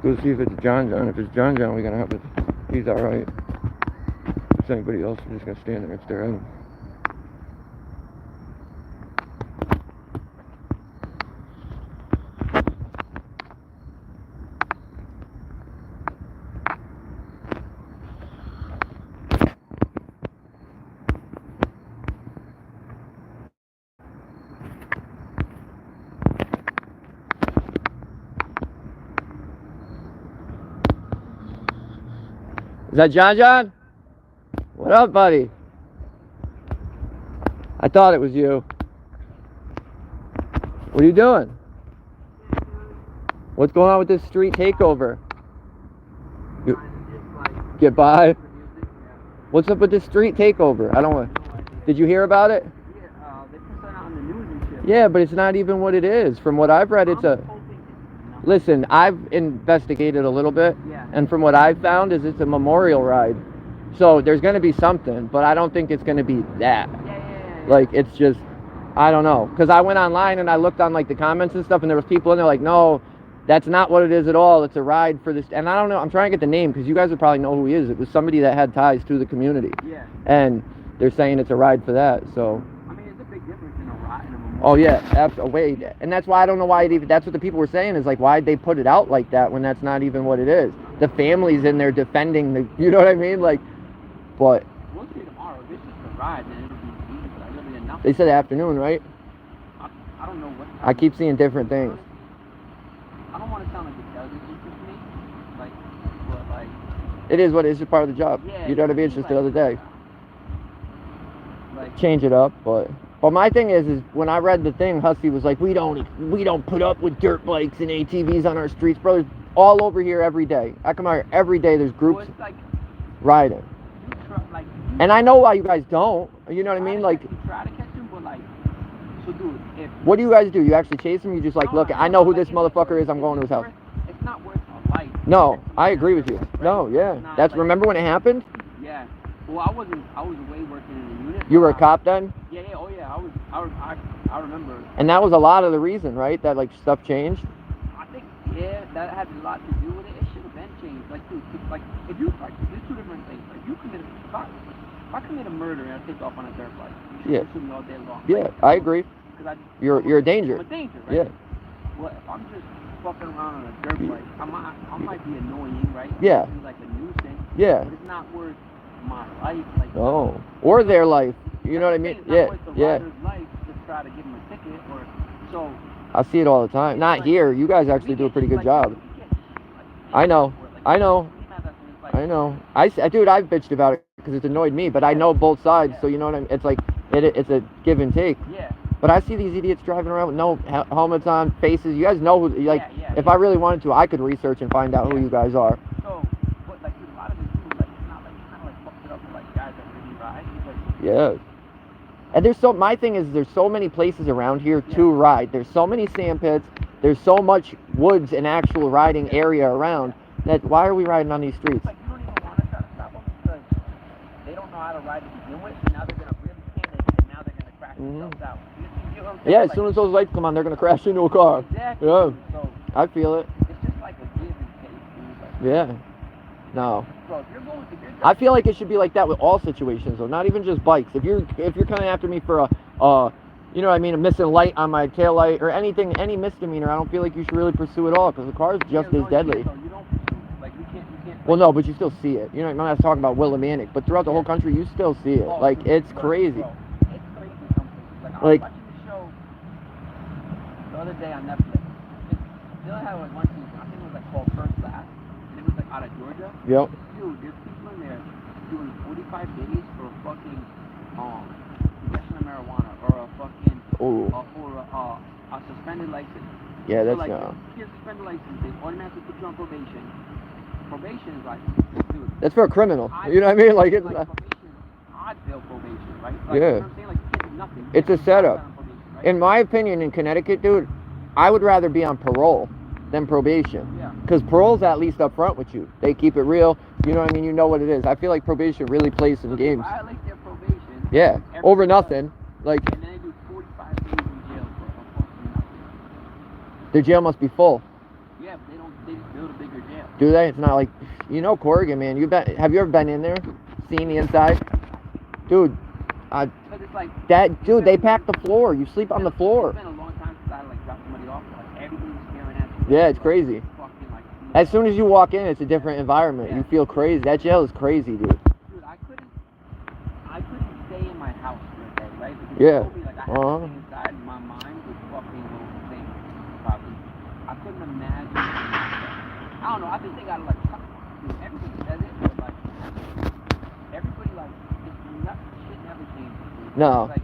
Go see if it's John John. If it's John John, we gotta have it. He's alright. If it's anybody else, we're just gonna stand there and stare at him. Is that John John? What up, buddy? I thought it was you. What are you doing? What's going on with this street takeover? You get by? What's up with this street takeover? I don't want. Did you hear about it? Yeah, they put that on the news and shit. Yeah, but it's not even what it is. From what I've read, it's a. Listen, I've investigated a little bit, and from what I've found is it's a memorial ride. So there's going to be something, but I don't think it's going to be that. Like, it's just, I don't know. Because I went online and I looked on, like, the comments and stuff, and there was people in there like, no, that's not what it is at all. It's a ride for this. And I don't know. I'm trying to get the name because you guys would probably know who he is. It was somebody that had ties to the community. Yeah. And they're saying it's a ride for that, so. I mean, it's a big difference in a ride and a memorial. Oh, yeah, absolutely. And that's why I don't know why it even, that's what the people were saying is like, why'd they put it out like that when that's not even what it is? The family's in there defending the, you know what I mean? Like, but. We'll see tomorrow. This is a ride, then it'll be easy, but it'll be enough. They said afternoon, right? I don't know what. I keep seeing different things. I don't want to sound like it doesn't interest me, like, but like. It is what it is, it's part of the job. Yeah, You know what I mean? It's just the other day. Like, change it up, but my thing is when I read the thing, Hussey was like, we don't put up with dirt bikes and ATVs on our streets, brothers. All over here every day. I come out here every day. There's groups like, riding. Like, and I know why you guys don't. You know what I mean? Like, you try to catch them, but like, so dude, if what do you guys do? You actually chase them? You just like, look, I know who this motherfucker is. I'm going to his house. It's not worth a life. No, I agree with you. No, yeah. That's like, remember when it happened? Yeah. Well, I was away working in the unit. You were a cop then? Yeah. Oh yeah. I remember. And that was a lot of the reason, right? That like stuff changed. I think that had a lot to do with it. It should have been changed. Like, dude, like if you like, there's two different things. Like, you committed if I commit a murder and I take off on a dirt bike, you should shoot me all day long. Yeah, like, I agree. You're a danger. I'm a danger, right? Yeah. Well, if I'm just fucking around on a dirt bike, I might be annoying, right? Yeah. Like a nuisance. Yeah. But it's not worth my life. Like, oh, or their life. You know what I mean? Yeah, yeah. Life to try to give them a ticket or so. I see it all the time. Not here. You guys actually do a pretty good job. I know. I know. I know. Dude, I've bitched about it because it's annoyed me, but I know both sides, so you know what I mean? It's like, it's a give and take. Yeah. But I see these idiots driving around with no helmets on, faces. You guys know who, like, if I really wanted to, I could research and find out who you guys are. So, but like, a lot of this dude, like, it's not like, kind of like fucked it up with like guys that really ride. Like, yeah. And my thing is, there's so many places around here to ride. There's so many sand pits. There's so much woods and actual riding area around that why are we riding on these streets? Like, you don't even want to try to stop them because they don't know how to ride to begin with, and now they're going to really panic, and now they're going to crash themselves out. You know what I'm saying? Yeah, like, as soon as those lights come on, they're going to crash into a car. Exactly. Yeah. So, I feel it. it's just like a give and take, dude. Like, yeah. No. Bro, if you're going to I feel like it should be like that with all situations, though. Not even just bikes. If you're coming after me for you know what I mean, a missing light on my tail light or anything, any misdemeanor, I don't feel like you should really pursue it all because the car is just as deadly. You don't pursue. Like, you can't. Well, no, but you still see it. You know, I'm not talking about Willimantic, but throughout the whole country, you still see it. Like, it's crazy. Bro, it's crazy in some places. Like, I was watching the show the other day on Netflix. They had like one season. I think it was like called First Class, and it was like out of Georgia. Yep. Dude, there's people in there doing 45 days for fucking possession of marijuana or a fucking or a suspended license. Yeah, that's so, like, here's a suspended license. They automatically put you on probation. Probation is like, dude. That's for a criminal. You know what I mean? Like, it's like probation, oddball probation, right? yeah. Like, you know what I'm saying? Like, you can't do nothing. It's a setup. Probation, right? In my opinion, in Connecticut, dude, I would rather be on parole than probation. Yeah. Because parole's at least up front with you. They keep it real. You know what I mean? You know what it is. I feel like probation really plays some games. I like their probation. Yeah. Over nothing. Like. And then they do 45 days in jail for fucking nothing. Their jail must be full. Yeah, but they just build a bigger jail. Do they? It's not like, Corrigan, man. Have you ever been in there? Seen the inside? Dude, But it's like dude, they pack the floor. You sleep on the floor. It's been a long time since I like dropped somebody off. Like everybody's staring at you. Yeah, it's crazy. Fucking, like, As soon as you walk in, it's a different environment. Yeah. You feel crazy. That jail is crazy, dude. Dude, I couldn't stay in my house for a day, right? Because Yeah. they told me, like, I had to stay inside. My mind was fucking insane, probably. I couldn't imagine. I don't know. I think they gotta like. Dude, everybody says it, but like everybody like it's not, shit never changes. Dude. No. It's like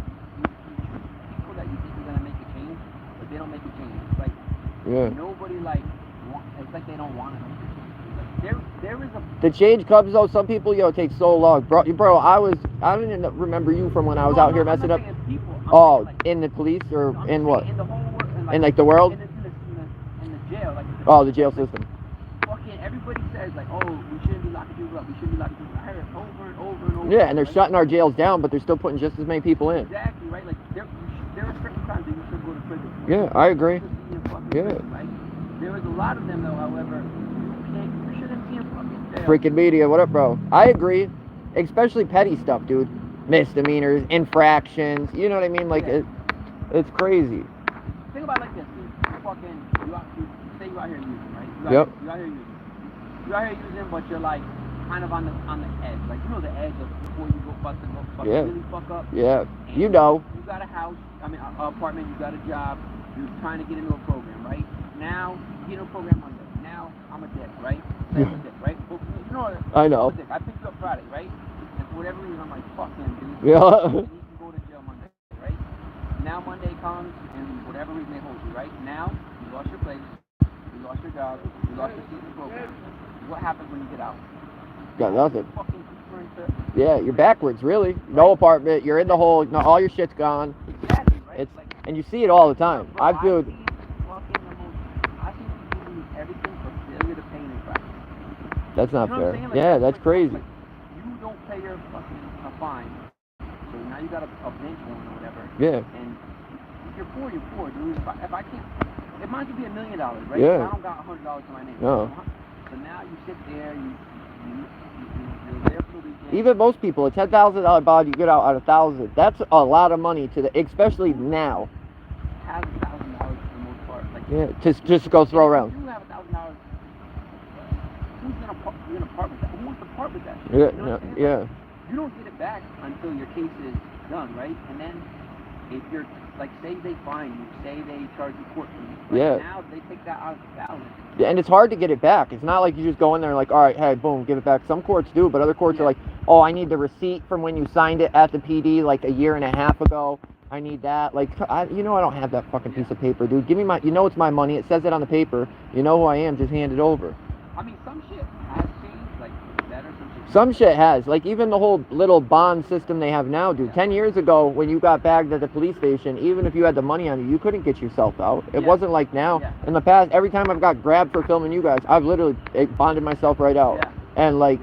people that you think are gonna make a change, but they don't make a change. It's like nobody like. It's like they don't want it. Like, there is a. The change comes though. Some people, it takes so long, bro. I didn't remember you from when I was out here messing up. People, like, in the police or in what? In the whole world. In like the world? In the jail. Like, the jail system. Fucking everybody says like, oh, we shouldn't be locking people up. We shouldn't be locking people up. I heard it over and over and over. Yeah, and they're shutting our jails down, but they're still putting just as many people in. Exactly, right? Like there are certain times that you should go to prison. Yeah, I agree. Prison, right? There is a lot of them though, however, you shouldn't be in fucking jail. Freaking media, what up, bro? I agree. Especially petty stuff, dude. Misdemeanors, infractions. You know what I mean? Like, it's crazy. Think about it like this. You say you out here using, right? Yep. You out here using. You out here using, but you're like kind of on the edge. Like, the edge of before you go really fuck up. Yeah. And You know. You got a house, an apartment, you got a job, you're trying to get into a program, right? Now, you get into a program Monday. Now, I'm a dick, right? Say I'm a dick, right? Well, I know. I'm a dick. I picked you up Friday, right? And for whatever reason, I'm like, fuck him, dude. Yeah. And you can go to jail Monday, right? Now Monday comes, and whatever reason they hold you, right? Now, you lost your place, you lost your job, you lost your season program. What happens when you get out? Got nothing. Fucking deeper into... Yeah, you're backwards, really. No apartment, you're in the hole, all your shit's gone. Exactly, right? And you see it all the time. Bro, I feel... I see people do everything for failure to pay an infraction. That's not fair. Like, yeah, that's crazy. Like, you don't pay your fucking fine, so now you got a bench warrant or whatever. Yeah. And if you're poor, dude. If I can't, it might be $1 million, right? Yeah. I don't got $100 to my name. No. So now you sit there, you're there for the weekend. Even most people, a $10,000 bond, you get out at $1,000. That's a lot of money especially now. Have $1,000 for the most part. Like, yeah, just go throw around. You have $1,000. Who's gonna part with that? Who wants to part with that shit? Yeah, You know what I'm saying? yeah. Like, you don't get it back until your case is done, right? And then if you're like, say they fine you, say they charge you court fees. Right? Yeah. Now they take that out of the balance. Yeah, and it's hard to get it back. It's not like you just go in there and like, all right, hey, boom, give it back. Some courts do, but other courts are like, oh, I need the receipt from when you signed it at the PD like a year and a half ago. I need that. Like, I don't have that fucking piece of paper, dude. Give me my, it's my money. It says it on the paper. You know who I am. Just hand it over. I mean, some shit has changed, like, better. Some shit has. Like, even the whole little bond system they have now, dude. 10 years ago, when you got bagged at the police station, even if you had the money on you, you couldn't get yourself out. It wasn't like now. Yeah. In the past, every time I've got grabbed for filming you guys, I've literally bonded myself right out. Yeah. And, like,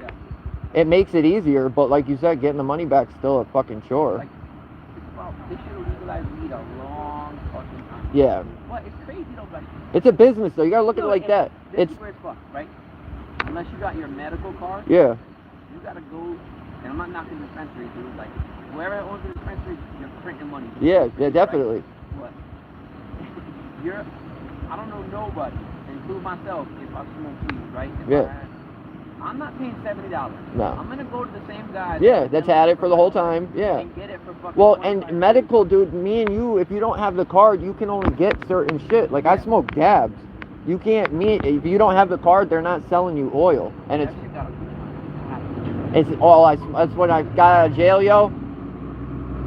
it makes it easier, but like you said, getting the money back's still a fucking chore. Like, they should have legalized weed a long fucking time. Yeah. But it's crazy, though, like... It's a business, though. You gotta look at it like that. It's where it's fucked, right? Unless you got your medical card. Yeah. You gotta go, and I'm not knocking dispensaries, dude. Like, whoever owns the dispensary, you're printing money. Yeah, definitely. Right? But I don't know nobody, including myself, if I smoke weed, right? I'm not paying $70. No. I'm gonna go to the same guy. Yeah, that's had it for the whole time. Yeah. And get it for fucking well, and medical, dude, me and you, if you don't have the card, you can only get certain shit. Like, I smoke dabs. You can't, if you don't have the card, they're not selling you oil. And that's when I got out of jail, yo.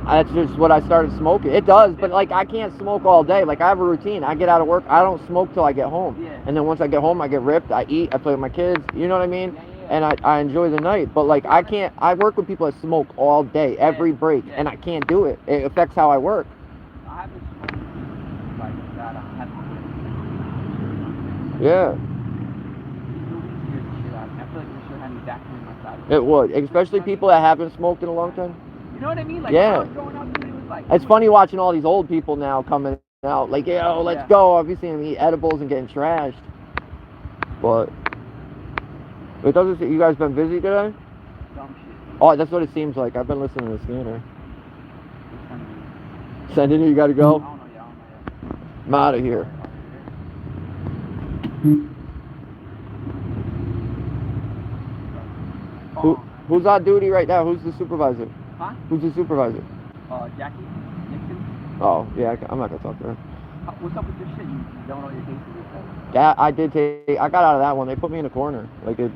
That's just what I started smoking. It does, but like, I can't smoke all day. Like, I have a routine. I get out of work, I don't smoke till I get home. Yeah. And then once I get home, I get ripped, I eat, I play with my kids, you know what I mean? And I enjoy the night. But like, I work with people that smoke all day, every break, and I can't do it. It affects how I work. I haven't smoked like that. I haven't. Yeah. I feel like this should have me back in my side. It would, especially people that haven't smoked in a long time. You know what I mean? Like, yeah. Growing up, it was like, it's funny watching all these old people now coming out, like, yo, let's go. I've been seeing them eat edibles and getting trashed. But It doesn't say, you guys been busy today? Dumb shit. Oh, that's what it seems like. I've been listening to the scanner. It's funny. Sending you gotta I go? don't know, yeah, I don't know, yeah. I'm out of here. Who's on duty right now? Who's the supervisor? Huh? Who's the supervisor? Jackie Nixon. Oh, yeah, I'm not gonna talk to her. What's up with this shit? You don't know your cases and stuff? Yeah, I did I got out of that one. They put me in a corner. Like it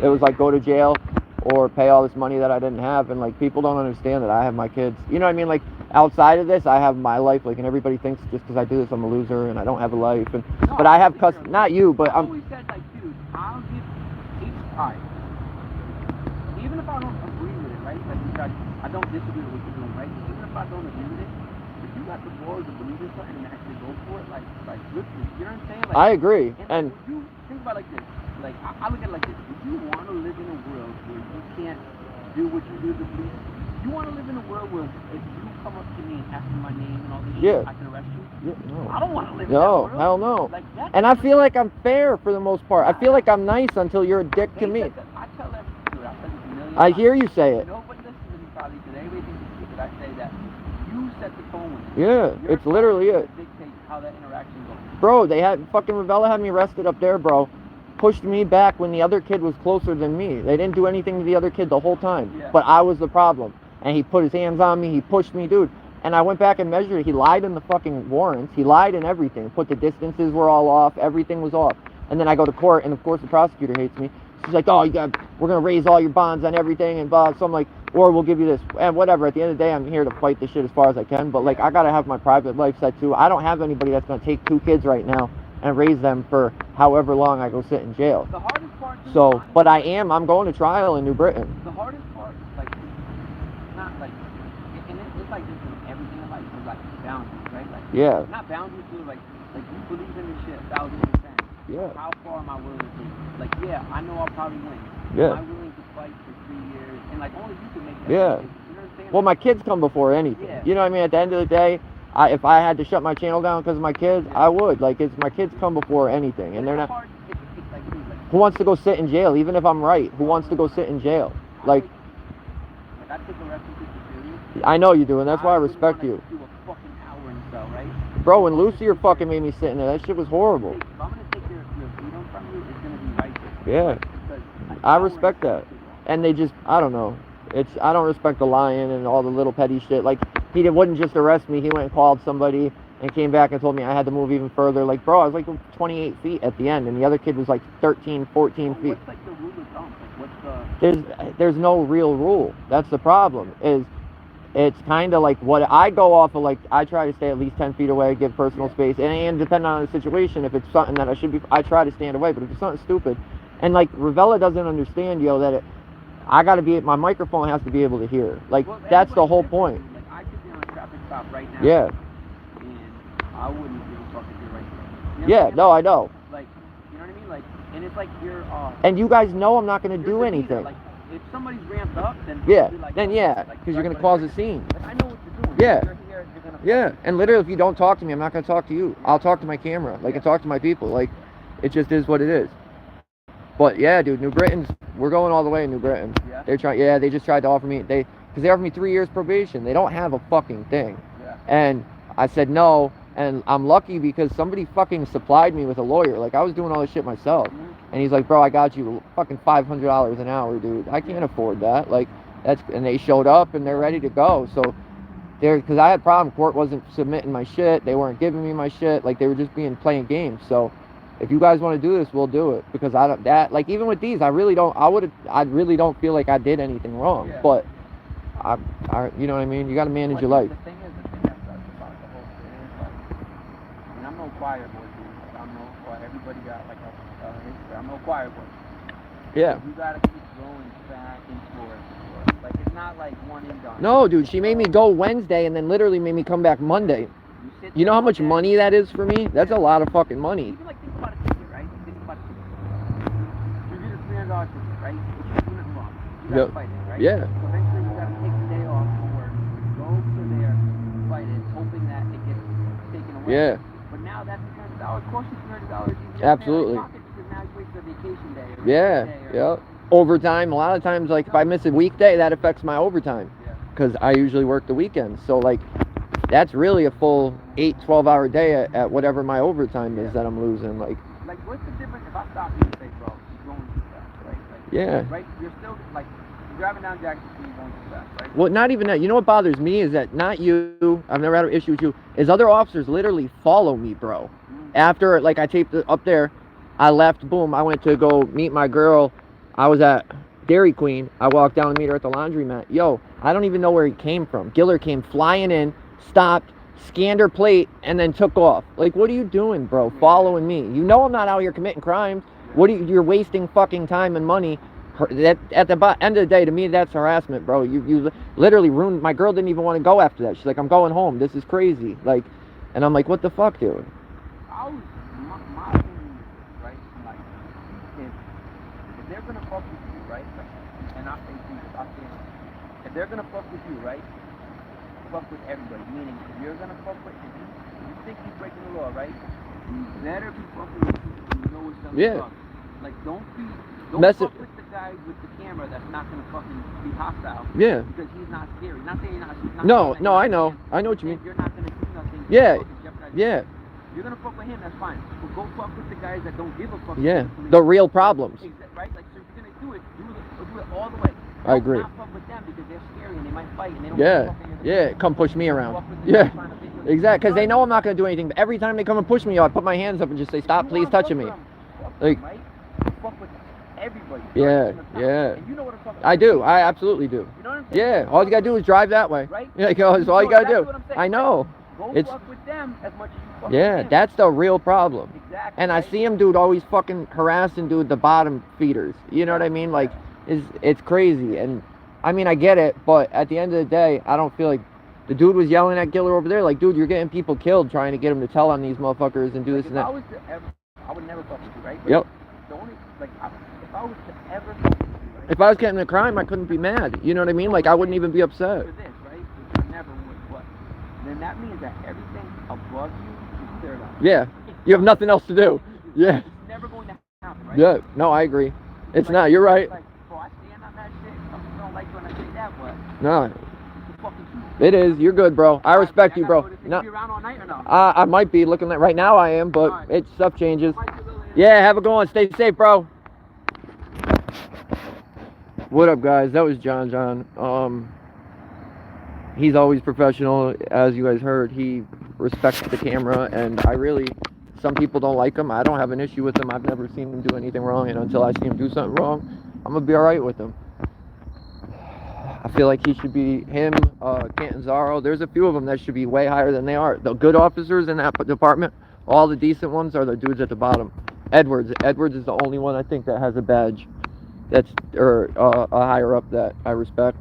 was like go to jail or pay all this money that I didn't have, and like people don't understand that I have my kids. You know what I mean? Like outside of this, I have my life. Like, and everybody thinks just because I do this, I'm a loser and I don't have a life. And No, but I have not you, but I always said, like, dude, I'll give each time. Even if I don't agree with it, right? Like, I don't disagree with what you're doing, right? Even if I don't agree with it, if you got the balls to believe in something and actually go for it, like listen, you know what I'm saying? Like, I agree. And would you think about it like this? Like, I look at it like this. If you want to live in a world where you can't do what you do to the police, you want to live in a world where if you come up to me and ask me my name and all this shit, I can arrest you? Yeah, no. I don't want to live in that world. No, hell no. Like, and I feel like I'm fair for the most part. I feel like I'm nice until you're a dick to me. I tell them, dude, I've said this a million I times. hear you say it. Nobody listens to me probably today. Everybody thinks it's stupid. I say that you set the tone with it. Yeah, it's literally it. Dictate how that interaction goes. Bro, they had fucking Ravella had me arrested up there, bro. Pushed me back when the other kid was closer than me. They didn't do anything to the other kid the whole time. Yeah. But I was the problem. And he put his hands on me, he pushed me, dude. And I went back and measured it. He lied in the fucking warrants. He lied in everything. Put the distances were all off. Everything was off. And then I go to court, and of course the prosecutor hates me. She's like, oh, we're going to raise all your bonds on everything, and blah. So I'm like, or we'll give you this. And whatever. At the end of the day, I'm here to fight this shit as far as I can. But, like, I got to have my private life set, too. I don't have anybody that's going to take 2 kids right now and raise them for however long I go sit in jail. The hardest part, So, but I'm going to trial in New Britain. The hardest part, like, not like, and it's like this in everything in life, is like boundaries, right? Like, Yeah. not boundaries, too, like you believe in this shit 1,000%. Yeah. How far am I willing to take? Like, yeah, I know I'll probably win. Yeah. Am I willing to fight for 3 years? And like, only you can make that. Yeah. Decision. You know what I'm saying? Well, my kids come before anything. Yeah. You know what I mean? At the end of the day, if I had to shut my channel down because of my kids, I would. Like, my kids come before anything, and they're not. It's like, dude, like, Who wants to go sit in jail? Even if I'm right, who wants to go sit in jail? Like, I take a refuge to serious. I know you do, and that's why I respect you. Do a fucking hour in cell, right? Bro, when Lucy or fucking made me sit in there, that shit was horrible. If I'm gonna take your freedom from you, it's gonna be right there. Yeah. Because I respect that. And they just, I don't know. I don't respect the lying and all the little petty shit. Like, he wouldn't just arrest me. He went and called somebody and came back and told me I had to move even further. Like, bro, I was like 28 feet at the end, and the other kid was like 13, 14 feet. What's like the rule of thumb? Like, what's the... There's no real rule. That's the problem. It's kind of like what I go off of. Like, I try to stay at least 10 feet away, give personal space, and depending on the situation, if it's something that I try to stand away. But if it's something stupid, and like Ravella doesn't understand, that my microphone has to be able to hear. Like, that's the whole point. Like, I could be on a traffic stop right now. Yeah. And I wouldn't give a fuck if you're right there. You know Yeah, no, I know. Like, you know what I mean? Like, and it's like you're... and you guys know I'm not going to do the leader. anything. Like, if somebody's ramped up, then... Yeah, like, then yeah, because you're going to cause a scene. Like, I know what you're doing. Yeah. You're here, you're gonna Yeah, and literally, if you don't talk to me, I'm not going to talk to you. I'll talk to my camera. Like, I talk to my people. Like, it just is what it is. But yeah, dude, New Britain's, we're going all the way in New Britain. Yeah. They just tried to offer me, because they offered me 3 years probation. They don't have a fucking thing. Yeah. And I said no, and I'm lucky because somebody fucking supplied me with a lawyer. Like, I was doing all this shit myself. Mm-hmm. And he's like, bro, I got you fucking $500 an hour, dude. I can't afford that. Like, and they showed up and they're ready to go. So, because I had a problem, court wasn't submitting my shit. They weren't giving me my shit. Like, they were just playing games. So, if you guys want to do this, we'll do it. Because like, even with these, I really don't feel like I did anything wrong. Yeah. But, you know what I mean? You got to manage your life. The thing that's about the whole thing is, like, I mean, I'm no choir boy, dude. Like, everybody got, like, a history. I'm no choir boy. Yeah. You gotta keep going back and forth. Like, it's not like one and done. No, dude, she made me go Wednesday and then literally made me come back Monday. You know how much money that is for me? That's a lot of fucking money. Even, like, think about a ticket, right? Think about a ticket. You get a $300 ticket, right? You can't do nothing wrong. You gotta fight it, right? Yeah. So eventually you gotta take the day off from work, go to there, fight it, hoping that it gets taken away. Yeah. But now that $300 costs you $300. Absolutely. Because now you wasted the vacation day. Or Yeah, day or, yeah. Overtime, a lot of times, like, if I miss a weekday, that affects my overtime. Yeah. Because I usually work the weekends. So, like, that's really a full 8-12 hour day at whatever my overtime is that I'm losing. Like, what's the difference if I stop you and say, bro, you're going too fast, right? Like, yeah. Right? You're still, like, you're driving down Jackson Street, you're going too fast, right? Well, not even that. You know what bothers me is that not you, I've never had an issue with you, is other officers literally follow me, bro. After, like, I taped it up there, I left, boom, I went to go meet my girl. I was at Dairy Queen. I walked down to meet her at the laundromat. Yo, I don't even know where he came from. Giller came flying in, stopped, scanned her plate, and then took off. Like, what are you doing, bro? Following me. You know I'm not out here committing crimes. What are you, you're wasting fucking time and money. At the end of the day, to me, that's harassment, bro. You literally ruined. My girl didn't even want to go after that. She's like, I'm going home. This is crazy. Like, and I'm like, what the fuck, dude? I was, my opinion, right? Like, if they're gonna fuck with you, right? And I say, if they're gonna fuck with you, right? Fuck with everybody. Meaning, if you're gonna fuck with, if you think he's breaking the law, right? You better be fucking with people who know what's done. Yeah. Like, don't fuck with the guy with the camera that's not gonna fucking be hostile. Yeah. Because he's not scary. Not saying you're not. No, I know. I know what you mean. You're not gonna do nothing. Yeah. Yeah. You're gonna fuck with him, that's fine. But go fuck with the guys that don't give a fuck. Yeah. The real problems. Right? Like, so if you're gonna do it, do it all the way. I agree. Not fuck with them because they're scary and they might fight and they don't. Yeah. Come push me around. Yeah. Exactly. Because they know I'm not gonna do anything. But every time they come and push me, I put my hands up and just say, "Stop, please touching me." Like. Fuck with everybody. Yeah. Yeah. And you know what I'm talking about. I do. I absolutely do. You know what I'm saying? Yeah. All you gotta do is drive that way. Right? Yeah. That's all you gotta do. I know. Go It's, fuck with them as much as you fuck yeah, with them. that's the real problem. Exactly. And I see him, dude, always fucking harassing, dude, the bottom feeders. You know what I mean? Like, it's crazy. And, I mean, I get it, but at the end of the day, I don't feel like the dude was yelling at Giller over there. Like, dude, you're getting people killed trying to get him to tell on these motherfuckers and do this and that. I would never fuck with you, right? But yep. The only, like, if I was to ever fuck with you, right? If I was getting a crime, I couldn't be mad. You know what I mean? Like, I wouldn't even be upset. For this, right? Which I never would. What? Then that means that everything above you is cleared up. Yeah. You have nothing else to do. Yeah. It's never going to happen, right? Yeah. No, I agree. It's not. You're right. Like, bro, I stand on that shit. Some people don't like when I say that, but no. it's the fucking truth. It is. You're good, bro. I respect you, bro. No. You around all night or no? I might be looking at right now. I am, but stuff changes. Yeah. Have a good one. Stay safe, bro. What up, guys? That was John. He's always professional, as you guys heard. He respects the camera, and some people don't like him. I don't have an issue with him. I've never seen him do anything wrong, and until I see him do something wrong, I'm gonna be all right with him. I feel like he should be him, Cantanzaro. There's a few of them that should be way higher than they are. The good officers in that department, all the decent ones, are the dudes at the bottom. Edwards is the only one I think that has a badge that's a higher up that I respect.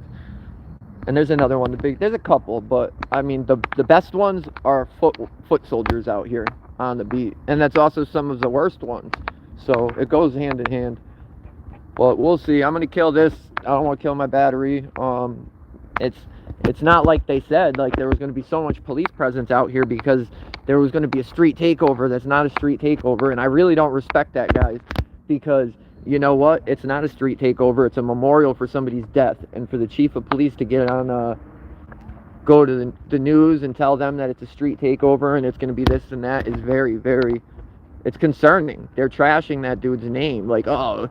And there's another one, there's a couple, but I mean the best ones are foot soldiers out here on the beat, and that's also some of the worst ones. So it goes hand in hand. But we'll see. I'm gonna kill this. I don't want to kill my battery. It's not like they said like there was gonna be so much police presence out here because there was gonna be a street takeover. That's not a street takeover, and I really don't respect that, guys, because you know what? It's not a street takeover. It's a memorial for somebody's death. And for the chief of police to get on, go to the news and tell them that it's a street takeover and it's going to be this and that is very, very, it's concerning. They're trashing that dude's name. Like, oh,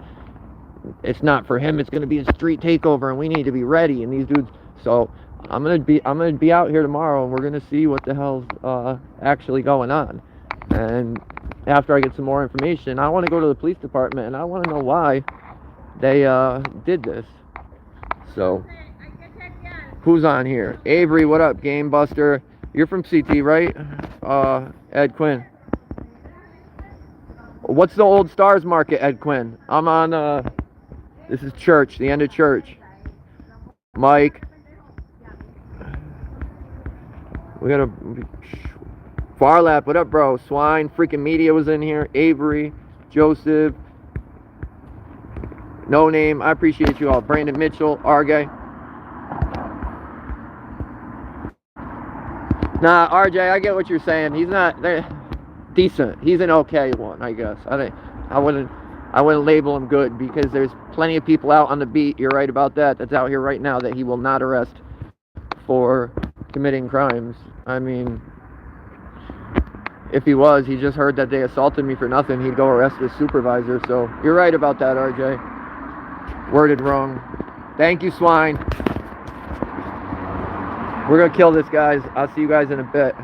it's not for him. It's going to be a street takeover and we need to be ready. And these dudes, so I'm going to be out here tomorrow and we're going to see what the hell's actually going on. And after I get some more information, I want to go to the police department and I want to know why they did this. So, who's on here? Avery, what up, Game Buster? You're from CT, right? Ed Quinn. What's the old Stars Market, Ed Quinn? I'm on, this is church, the end of church. Mike. We got a... Farlap, what up, bro? Swine, freaking media was in here. Avery, Joseph, No Name. I appreciate you all. Brandon Mitchell, RJ. Nah, RJ, I get what you're saying. He's not decent. He's an okay one, I guess. I I wouldn't label him good, because there's plenty of people out on the beat, you're right about that, that's out here right now that he will not arrest for committing crimes. I mean, if he was, he just heard that they assaulted me for nothing, he'd go arrest his supervisor. So you're right about that, RJ. Worded wrong. Thank you, swine. We're gonna kill this, guys. I'll see you guys in a bit.